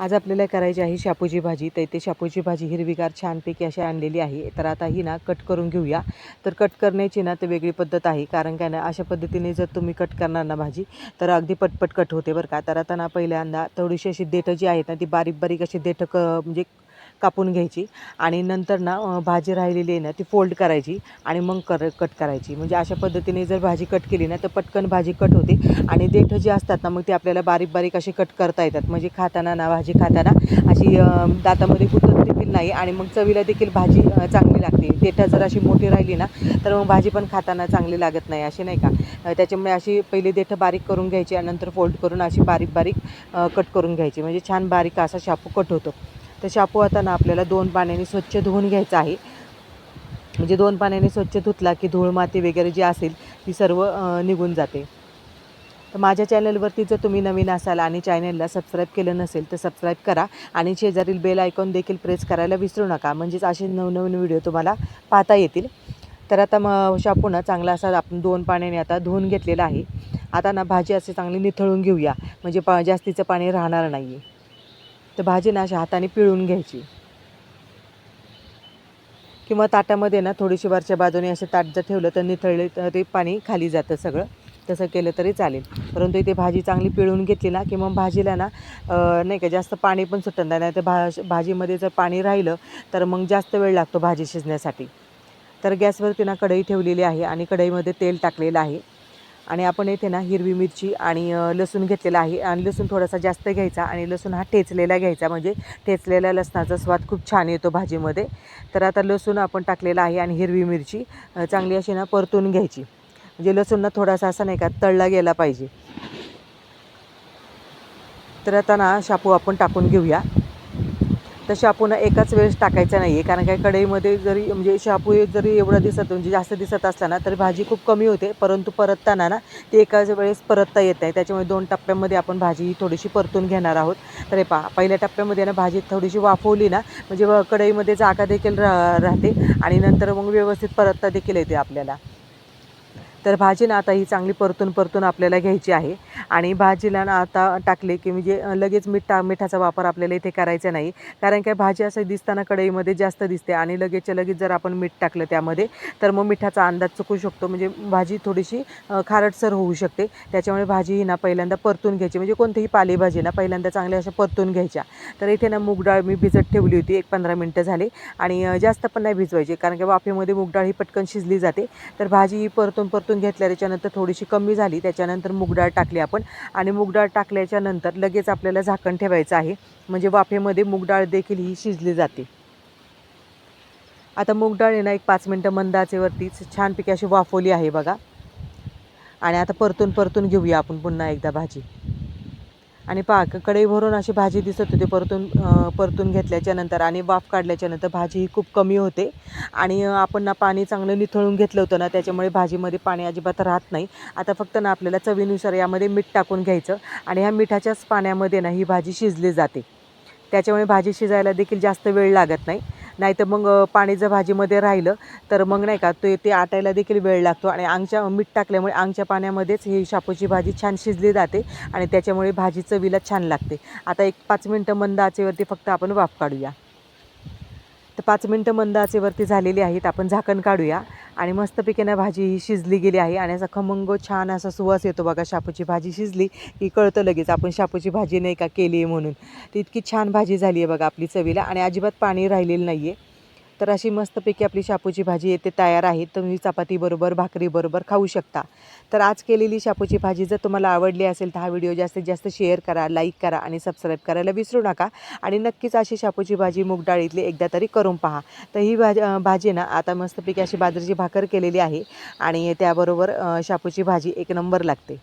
आज आपल्याला करायची आहे शापूची भाजी. तर इथे शापूची भाजी हिरवीगार छानपैकी अशी आणलेली आहे. तर आता ही ना कट करून घेऊया. तर कट करण्याची ना तर वेगळी पद्धत आहे, कारण काय ना अशा पद्धतीने जर तुम्ही कट करणार ना भाजी तर अगदी पटपट कट होते बरं का. तर आता ना पहिल्यांदा थोडीशी अशी देठं जी आहेत ना ती बारीक बारीक अशी देठं म्हणजे कापून घ्यायची आणि नंतर ना भाजी राहिलेली आहे ना ती फोल्ड करायची आणि मग कट करायची. म्हणजे अशा पद्धतीने जर भाजी कट केली ना तर पटकन भाजी कट होते आणि देठं जी असतात ना मग ते आपल्याला बारीक बारीक अशी कट करता येतात. म्हणजे खाताना ना भाजी खाताना अशी दातामध्ये गुंतत देखील नाही आणि मग चवीला देखील भाजी चांगली लागते. देठं जर अशी मोठी राहिली ना तर मग भाजी पण खाताना चांगली लागत नाही, अशी नाही का. त्याच्यामुळे अशी पहिली देठं बारीक करून घ्यायची आणि नंतर फोल्ड करून अशी बारीक बारीक कट करून घ्यायची. म्हणजे छान बारीक असा शापू कट होतो. तर शापू आता ना आपल्याला 2 पाण्याने स्वच्छ धुवून घ्यायचा आहे. म्हणजे 2 पाण्याने स्वच्छ धुतला की धूळ माती वगैरे जी असेल ती सर्व निघून जाते. तर माझ्या चॅनलवरती जर तुम्ही नवीन असाल आणि चॅनलला सबस्क्राईब केलं नसेल तर सबस्क्राईब करा आणि शेजारील बेल आयकॉन देखील प्रेस करायला विसरू नका. म्हणजेच असे नवनवीन व्हिडिओ तुम्हाला पाहता येतील. तर आता मग शापू ना चांगला असा आपण 2 पाण्याने आता धुवून घेतलेला आहे. आता ना भाजी असे चांगली निथळून घेऊया, म्हणजे जास्तीचं पाणी राहणार नाही. तर भाजी ना अशा हाताने पिळून घ्यायची किंवा ताटामध्ये ना थोडीशी वरच्या बाजूने असे ताट जर ठेवलं तर निथळले तर ते पाणी खाली जातं सगळं. तसं केलं तरी चालेल. परंतु इथे भाजी चांगली पिळून घेतली ना की मग भाजीला ना नाही का जास्त पाणी पण सुटत नाही. तर भाजीमध्ये जर पाणी राहिलं तर मग जास्त वेळ लागतो भाजी शिजण्यासाठी. तर गॅसवरती ना कढई ठेवलेली आहे आणि कढईमध्ये तेल टाकलेलं आहे आणि आपण इथे ना हिरवी मिरची आणि लसूण घेतलेला आहे आणि लसूण थोडासा जास्त घ्यायचा आणि लसूण हा ठेचलेला घ्यायचा. म्हणजे ठेचलेल्या लसणाचा स्वाद खूप छान येतो भाजीमध्ये. तर आता लसूण आपण टाकलेला आहे आणि हिरवी मिरची चांगली अशी ना परतून घ्यायची. म्हणजे लसूण ना थोडासा असा नाही का तळला गेला पाहिजे. तर आता ना शापू आपण टाकून घेऊया. तर शापू ना एकाच वेळेस टाकायचा नाही आहे, कारण काय कढईमध्ये जरी म्हणजे शापू जरी एवढा दिसत म्हणजे जास्त दिसत असला ना तर भाजी खूप कमी होते, परंतु परतताना ना ती एकाच वेळेस परतता येत नाही. त्याच्यामुळे 2 टप्प्यामध्ये आपण भाजी थोडीशी परतून घेणार आहोत. तर हे पहा, पहिल्या टप्प्यामध्ये ना भाजी थोडीशी वाफवली ना म्हणजे कढईमध्ये जागा देखील राहते आणि नंतर मग व्यवस्थित परतता देखील येते आपल्याला. तर भाजी ना आता ही चांगली परतून आपल्याला घ्यायची आहे आणि भाजीला ना आता टाकले की म्हणजे लगेच मिठाचा वापर आपल्याला इथे करायचा नाही, कारण काय भाजी असं दिसताना कढईमध्ये जास्त दिसते आणि लगेचच्या लगेच जर आपण मीठ टाकलं त्यामध्ये तर मग मिठाचा अंदाज चुकू शकतो. म्हणजे भाजी थोडीशी खारटसर होऊ शकते. त्याच्यामुळे भाजी ही ना पहिल्यांदा परतून घ्यायची. म्हणजे कोणतीही पालेभाजी ना पहिल्यांदा चांगल्या अशा परतून घ्यायच्या. तर इथे ना मूग डाळ मी भिजत ठेवली होती, एक 15 मिनटं झाले आणि जास्त पण नाही भिजवायची, कारण की वाफेमध्ये मूग डाळ ही पटकन शिजली जाते. तर भाजी ही परतून घेतल्या त्याच्यानंतर थोडीशी कमी झाली, त्याच्यानंतर मूग डाळ टाकली आपण आणि मूग डाळ टाकल्याच्या नंतर लगेच आपल्याला झाकण ठेवायचं आहे. म्हणजे वाफेमध्ये मूग डाळ देखील ही शिजली जाते. आता मूग डाळ ना एक 5 मिनटं मंद आचेवरतीच छानपैकी अशी वाफवली आहे बघा. आणि आता परतून घेऊया आपण पुन्हा एकदा भाजी. आणि पहा कढई भरून अशी भाजी दिसत होती परतून घेतल्याच्या नंतर आणि वाफ काढल्याच्या नंतर भाजी ही खूप कमी होते आणि आपण ना पाणी चांगलं निथळून घेतलं होतं ना, त्याच्यामुळे भाजीमध्ये पाणी अजिबात राहत नाही. आता फक्त ना आपल्याला चवीनुसार यामध्ये मीठ टाकून घ्यायचं आणि ह्या मिठाच्याच पाण्यामध्ये ना ही भाजी शिजली जाते. त्याच्यामुळे भाजी शिजायला देखील जास्त वेळ लागत नाही. नाहीतर मग पाणी जर भाजीमध्ये राहिलं तर मग नाही का ते आटायला देखील वेळ लागतो आणि मीठ टाकल्यामुळे अंगच्या पाण्यामध्येच ही शापूची भाजी छान शिजली जाते आणि त्याच्यामुळे भाजी चवीला छान लागते. आता एक 5 मिनटं मंद आचेवरती फक्त आपण वाफ काढूया. तर 5 मिनटं मंद आचेवरती झालेली आहेत. आपण झाकण काढूया आणि मस्तपैकी ना भाजी ही शिजली गेली आहे आणि असा खमंग छान असा सुवास येतो बघा. शापूची भाजी शिजली की कळतं लगेच आपण शापूची भाजी नाही का केली आहे म्हणून. ती इतकी छान भाजी झाली आहे बघा आपली चवीला आणि अजिबात पाणी राहिलेलं नाही आहे. तर अशी मस्तपैकी आपली शापूची भाजी येते तयार आहे. तुम्ही चपातीबरोबर भाकरीबरोबर खाऊ शकता. तर आज केलेली शापूची भाजी जर तुम्हाला आवडली असेल तर हा व्हिडिओ जास्तीत जास्त शेअर करा, लाईक करा आणि सबस्क्राईब करायला विसरू नका. आणि नक्कीच अशी शापूची भाजी मूग डाळीतली एकदा तरी करून पहा. तर ही भाजी ना आता मस्तपैकी अशी बाजरीची भाकर केलेली आहे आणि त्याबरोबर शापूची भाजी एक नंबर लागते.